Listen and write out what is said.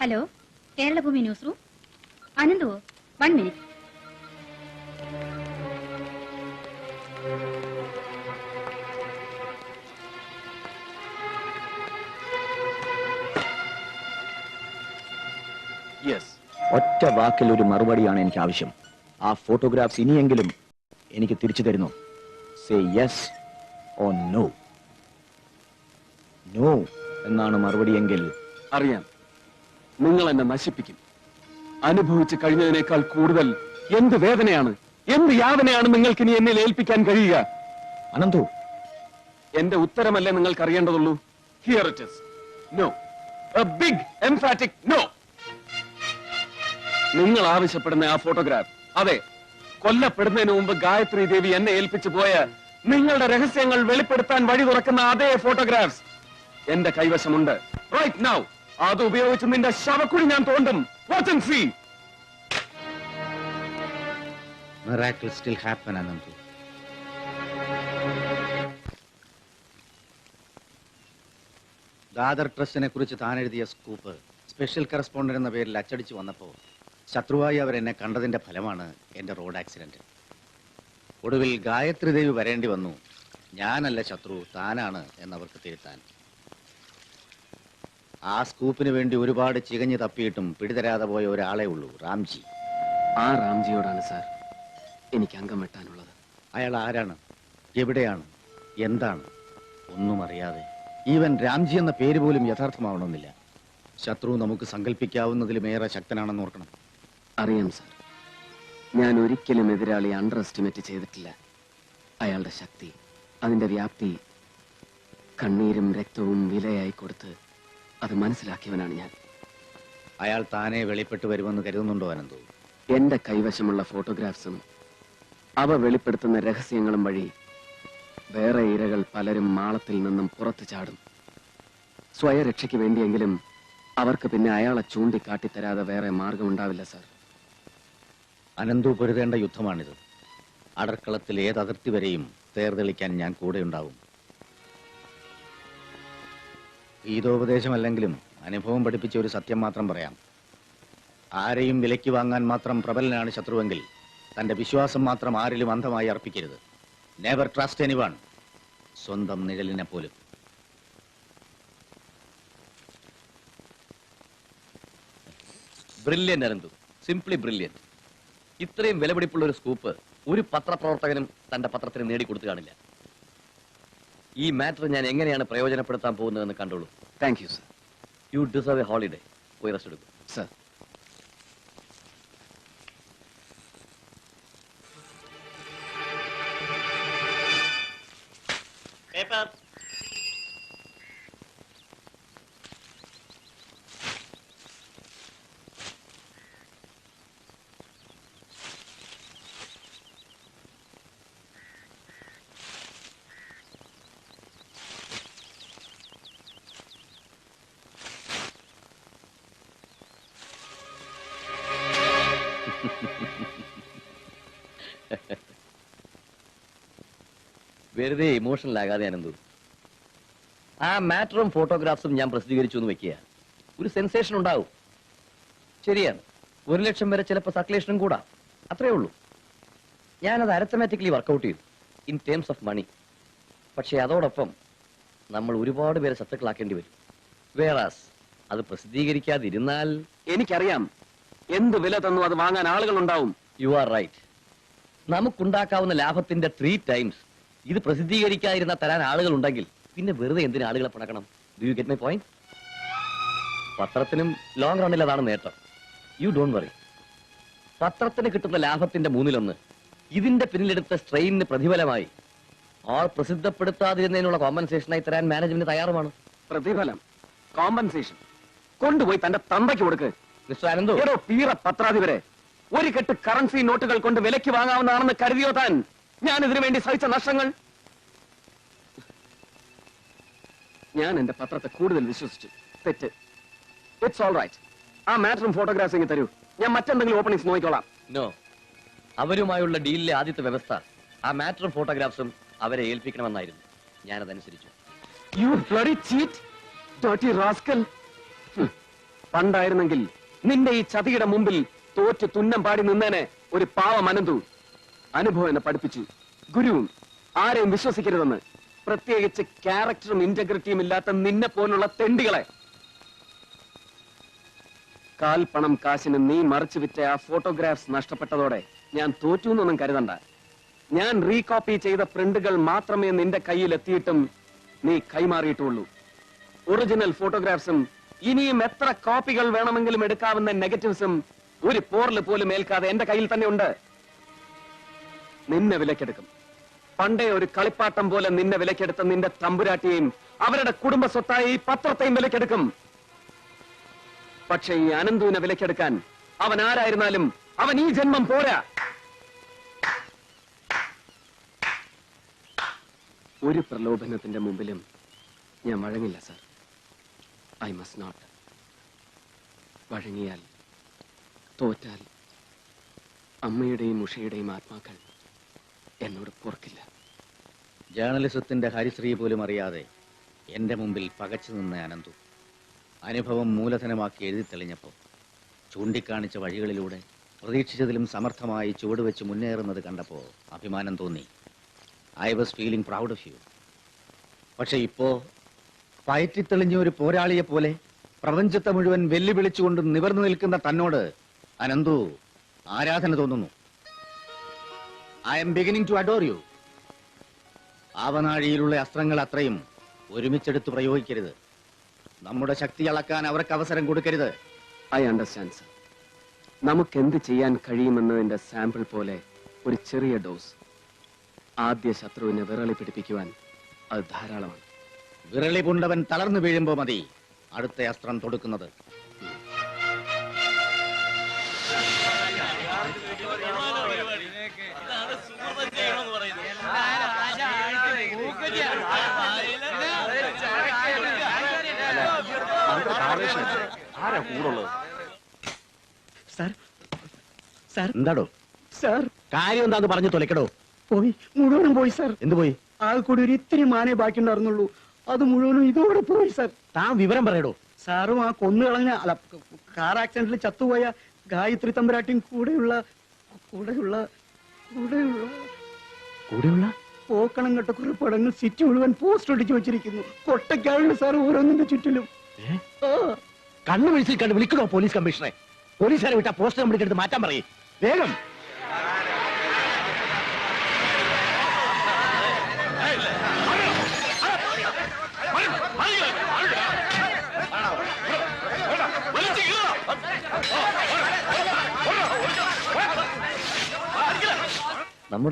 Hello, Keralabhoomi news room. അനന്തുവോ? 1 minute. ഒറ്റ വാക്കിൽ ഒരു മറുപടിയാണ് എനിക്ക് ആവശ്യം. ആ ഫോട്ടോഗ്രാഫ്സ് ഇനിയെങ്കിലും എനിക്ക് തിരിച്ചു തരുന്നു. Say yes or no. No എന്നാണ് മറുപടിയെങ്കിൽ അറിയാം, നിങ്ങൾ എന്നെ നശിപ്പിക്കും. അനുഭവിച്ചു കഴിഞ്ഞതിനേക്കാൾ കൂടുതൽ എന്ത് വേദനയാണ്, എന്ത് യാതനയാണ് നിങ്ങൾക്ക് ഇനി എന്നെ ഏൽപ്പിക്കാൻ കഴിയുക? അനന്തു, എന്റെ ഉത്തരമല്ലേ നിങ്ങൾക്ക് അറിയേണ്ടതുള്ളൂ. Here it is. No. A big emphatic no. നിങ്ങൾ ആവശ്യപ്പെടുന്ന ആ ഫോട്ടോഗ്രാഫ്, അതെ, കൊല്ലപ്പെടുന്നതിന് മുമ്പ് ഗായത്രി ദേവി എന്നെ ഏൽപ്പിച്ചു പോയ നിങ്ങളുടെ രഹസ്യങ്ങൾ വെളിപ്പെടുത്താൻ വഴി തുറക്കുന്ന അതേ ഫോട്ടോഗ്രാഫ്സ് എന്റെ കൈവശമുണ്ട്. Right now. അത് ഉപയോഗിച്ച് നിന്റെ ശവക്കുഴി ഞാൻ തോണ്ടും. Watch and see. Miracles still happen, Anandu. Dadar ട്രസ്റ്റിനെ കുറിച്ച് താൻ എഴുതിയ സ്കൂപ്പ് സ്പെഷ്യൽ കറസ്പോണ്ടന്റ് എന്ന പേരിൽ അച്ചടിച്ചു വന്നപ്പോൾ ശത്രുവായി അവരെന്നെ കണ്ടതിന്റെ ഫലമാണ് എന്റെ റോഡ് ആക്സിഡന്റ്. ഒടുവിൽ ഗായത്രി ദേവി വരേണ്ടി വന്നു. ഞാനല്ല ശത്രു, താനാണ് എന്നവർക്ക് തിരുത്താൻ. ആ സ്കൂപ്പിന് വേണ്ടി ഒരുപാട് ചികഞ്ഞു തപ്പിയിട്ടും പിടിതരാതെ പോയ ഒരാളെ ഉള്ളൂ, റാംജി. ആ റാംജിയോടാണ് സാർ എനിക്ക് അംഗം വെട്ടാനുള്ളത്. അയാൾ ആരാണ്, എവിടെയാണ്, എന്താണ് ഒന്നും അറിയാതെ, ഈവൻ രാംജി എന്ന പേര് പോലും യഥാർത്ഥമാവണമെന്നില്ല. ശത്രു നമുക്ക് സങ്കല്പിക്കാവുന്നതിലുമേറെ ശക്തനാണെന്ന് ഓർക്കണം. അറിയാം സാർ, ഞാൻ ഒരിക്കലും എതിരാളിയെ അണ്ടർ എസ്റ്റിമേറ്റ് ചെയ്തിട്ടില്ല. അയാളുടെ ശക്തി, അതിന്റെ വ്യാപ്തി, കണ്ണീരും രക്തവും വിലയായി കൊടുത്ത് അത് മനസ്സിലാക്കിയവനാണ് ഞാൻ. അയാൾ താനെ വെളിപ്പെട്ടു വരുമെന്ന് കരുതുന്നുണ്ടോ അനന്തു? എന്റെ കൈവശമുള്ള ഫോട്ടോഗ്രാഫ്സും അവ വെളിപ്പെടുത്തുന്ന രഹസ്യങ്ങളും വഴി വേറെ ഇരകൾ പലരും മാളത്തിൽ നിന്നും പുറത്തു ചാടും. സ്വയരക്ഷയ്ക്ക് വേണ്ടിയെങ്കിലും അവർക്ക് പിന്നെ അയാളെ ചൂണ്ടിക്കാട്ടിത്തരാതെ വേറെ മാർഗമുണ്ടാവില്ല സാർ. അനന്തു പൊരുതേണ്ട യുദ്ധമാണിത്. അടർക്കളത്തിൽ ഏത് അതിർത്തി വരെയും തേർതെളിക്കാൻ ഞാൻ കൂടെയുണ്ടാവും. ഗീതോപദേശമല്ലെങ്കിലും അനുഭവം പഠിപ്പിച്ച ഒരു സത്യം മാത്രം പറയാം. ആരെയും വിലയ്ക്ക് വാങ്ങാൻ മാത്രം പ്രബലനാണ് ശത്രുവെങ്കിൽ തന്റെ വിശ്വാസം മാത്രം ആരിലും അന്ധമായി അർപ്പിക്കരുത്. നെവർ ട്രസ്റ്റ് എനിവൺ, സ്വന്തം നിഴലിനെ പോലും. Brilliant Ananthu, simply brilliant. ഇത്രയും വിലപിടിപ്പുള്ള ഒരു സ്കൂപ്പ് ഒരു പത്രപ്രവർത്തകനും തന്റെ പത്രത്തിന് നേടിക്കൊടുത്തു കാണില്ല. ഈ മാറ്റർ ഞാൻ എങ്ങനെയാണ് പ്രയോജനപ്പെടുത്താൻ പോകുന്നതെന്ന് കണ്ടോളൂ. Thank you sir. U deserve A holiday. പോയി റെസ്റ്റ് എടുക്കും സർ. വെറുതെ ഇമോഷണൽ ആകാതെ അനന്തു. ആ മാറ്ററും ഫോട്ടോഗ്രാഫ്സും ഞാൻ പ്രസിദ്ധീകരിച്ചു എന്ന് വെക്കുക, ഒരു സെൻസേഷൻ ഉണ്ടാവും. ശരിയാണ്, 1,00,000 വരെ ചിലപ്പോൾ സർക്കുലേഷനും കൂടാ, അത്രേ ഉള്ളൂ. ഞാനത് അരിത്തമാറ്റിക്കലി വർക്കൗട്ട് ചെയ്തു ഇൻ ടേംസ് ഓഫ് മണി. പക്ഷെ അതോടൊപ്പം നമ്മൾ ഒരുപാട് പേരെ ശത്രുക്കളാക്കേണ്ടി വരും. വേറാസ് അത് പ്രസിദ്ധീകരിക്കാതിരുന്നാൽ... എനിക്കറിയാം, എന്ത് വില തന്നു അത് വാങ്ങാൻ ആളുകൾ ഉണ്ടാവും. You are right. നമുക്കുണ്ടാക്കാവുന്ന ലാഭത്തിന്റെ 3 ടൈംസ് ഇത് പ്രസിദ്ധീകരിക്കാതിരുന്ന തരാൻ ആളുകൾ ഉണ്ടെങ്കിൽ പിന്നെ വെറുതെ എന്തിന് ആളുകളെ പണക്കണം? Do you get my point? പത്രത്തിനും ലോങ് റണ്ണിൽ അതാണ് നേട്ടം. You don't worry. പത്രത്തിന് കിട്ടുന്ന ലാഭത്തിന്റെ 1/3 ഇതിന്റെ പിന്നിലെടുത്ത സ്ട്രെയിനിന് പ്രതിഫലമായി ആൾ പ്രസിദ്ധപ്പെടുത്താതിരുന്നതിനുള്ള കോമ്പൻസേഷനായി തരാൻ മാനേജ്മെന്റ് തയ്യാറുമാണ്. പ്രതിഫലം, കോമ്പൻസേഷൻ കൊണ്ടുപോയി തന്റെ തന്തയ്ക്ക് കൊടുക്ക്. മിസ്റ്റർ അനന്തു, തീര പത്രാധിപരെ, ഒരു കെട്ട് കറൻസി നോട്ടുകൾ കൊണ്ട് വിലയ്ക്ക് വാങ്ങാവുന്നതാണെന്ന് കരുതിയോ താൻ? ഞാൻ ഇതിനു വേണ്ടി സഹിച്ച നഷ്ടങ്ങൾ. ഞാൻ എന്റെ പത്രത്തെ കൂടുതൽ വിശ്വസിച്ചു. തെറ്റ്. It's all right. ആ മാറ്ററും ഫോട്ടോഗ്രാഫ്സിംഗ് തരൂ, ഞാൻ മറ്റെന്തെങ്കിലും ഓപ്പണിങ്സ് നോക്കിക്കോളാം. നോ, അവരുമായുള്ള ഡീലിലെ ആദ്യത്തെ വ്യവസ്ഥ ആ മാറ്ററും ഫോട്ടോഗ്രാഫ്സും അവരെ ഏൽപ്പിക്കണമെന്നായിരുന്നു. ഞാനതനുസരിച്ചു. You bloody cheat, dirty rascal. പണ്ടായിരുന്നെങ്കിൽ നിന്റെ ഈ ചതിയുടെ മുമ്പിൽ തോറ്റ് തുന്നം പാടി നിന്നേനെ ഒരു പാവം അനന്തു. അനുഭവം എന്നെ പഠിപ്പിച്ചു. ഗുരുവും ആരെയും വിശ്വസിക്കരുതെന്ന്, പ്രത്യേകിച്ച് ക്യാരക്ടറും ഇന്റഗ്രിറ്റിയും ഇല്ലാത്ത നിന്നെ പോലുള്ള തെണ്ടികളെ. കാൽപ്പണം കാശിന് നീ മറിച്ചു വിറ്റ ആ ഫോട്ടോഗ്രാഫ്സ് നഷ്ടപ്പെട്ടതോടെ ഞാൻ തോറ്റു എന്നൊന്നും കരുതണ്ട. ഞാൻ റീകോപ്പി ചെയ്ത പ്രിന്റുകൾ മാത്രമേ നിന്റെ കയ്യിൽ എത്തിയിട്ടും നീ കൈമാറിയിട്ടുള്ളൂ. ഒറിജിനൽ ഫോട്ടോഗ്രാഫ്സും ഇനിയും എത്ര കോപ്പികൾ വേണമെങ്കിലും എടുക്കാവുന്ന നെഗറ്റീവ്സും ഒരു പോറിൽ പോലും ഏൽക്കാതെ എന്റെ കയ്യിൽ തന്നെ ഉണ്ട്. നിന്നെ വിലക്കെടുക്കും. പണ്ടേ ഒരു കളിപ്പാട്ടം പോലെ നിന്നെ വിലക്കെടുത്ത നിന്റെ തമ്പുരാട്ടിയെയും അവരുടെ കുടുംബ സ്വത്തായ ഈ പത്രത്തെയും വിലക്കെടുക്കും. പക്ഷെ ഈ അനന്തുവിനെ വിലക്കെടുക്കാൻ അവൻ ആരായിരുന്നാലും അവൻ ഈ ജന്മം പോരാ. ഒരു പ്രലോഭനത്തിന്റെ മുമ്പിലും ഞാൻ വഴങ്ങില്ല സർ. I must not. വഴങ്ങിയാൽ, തോറ്റാൽ അമ്മയുടെയും ഉഷയുടെയും ആത്മാക്കൾ എന്നോട് പൊറുക്കില്ല. ജേർണലിസത്തിന്റെ ഹരിശ്രീ പോലും അറിയാതെ എന്റെ മുമ്പിൽ പകച്ചു നിന്ന അനന്തു അനുഭവം മൂലധനമാക്കി എഴുതി തെളിഞ്ഞപ്പോൾ ചൂണ്ടിക്കാണിച്ച വഴികളിലൂടെ പ്രതീക്ഷിച്ചതിലും സമർത്ഥമായി ചുവടുവെച്ച് മുന്നേറുന്നത് കണ്ടപ്പോൾ അഭിമാനം തോന്നി. I was feeling proud of you. പക്ഷെ ഇപ്പോ പയറ്റിത്തെളിഞ്ഞ ഒരു പോരാളിയെ പോലെ പ്രപഞ്ചത്തെ മുഴുവൻ വെല്ലുവിളിച്ചുകൊണ്ട് നിവർന്നു നിൽക്കുന്ന തന്നോട് അനന്തു ആരാധന തോന്നുന്നു. I am beginning to adore you. ആവനാഴിയിലുള്ള അസ്ത്രങ്ങൾ അത്രയും ഒരുമിച്ചെടുത്ത് പ്രയോഗിക്കരുത്. നമ്മുടെ ശക്തി അളക്കാൻ അവർക്ക് അവസരം കൊടുക്കരുത്. I understand sir. നമുക്ക് എന്ത് ചെയ്യാൻ കഴിയുമെന്നതിന്റെ സാമ്പിൾ പോലെ ഒരു ചെറിയ ഡോസ്. ആദ്യ ശത്രുവിനെ വിറളി പിടിപ്പിക്കുവാൻ അത് ധാരാളമാണ്. വിരളി പൂണ്ടവൻ തളർന്നു വീഴുമ്പോ മതി അടുത്ത അസ്ത്രം തൊടുക്കുന്നത്. എന്താടോ സാർ, കാര്യം എന്താന്ന് പറഞ്ഞു തൊലക്കടോ. പോയി, മുഴുവനും പോയി സാർ. എന്ത് പോയി? ആകെ കൂടി ഒരു ഇത്തിരി മാനേ ബാക്കിയുണ്ടായിരുന്നുള്ളൂ. അത് മുഴുവനും ഇതോടെ പോയി സാർ. താൻ വിവരം പറയടോ. സാറും ആ കൊന്നുകളഞ്ഞ കാർ ആക്സിഡന്റിൽ ചത്തുപോയ ഗായത്രി തമ്പുരാട്ടിയും കൂടെയുള്ള പോക്കണം കെട്ട കുറെ പടങ്ങൾ സിറ്റി മുഴുവൻ പോസ്റ്റ് ഒട്ടിച്ചു വെച്ചിരിക്കുന്നു. കൊട്ടയ്ക്കാളുണ്ട് സാർ ഓരോന്നിന്റെ ചുറ്റിലും. കണ്ണു വിളിച്ചിൽ കണ്ട് വിളിക്കണോ പോലീസ് കമ്മീഷണറെ? പോലീസുകാരെ വിട്ട പോസ്റ്റ് കംപ്ലീറ്റ് എടുത്ത് മാറ്റാൻ പറയും വേഗം.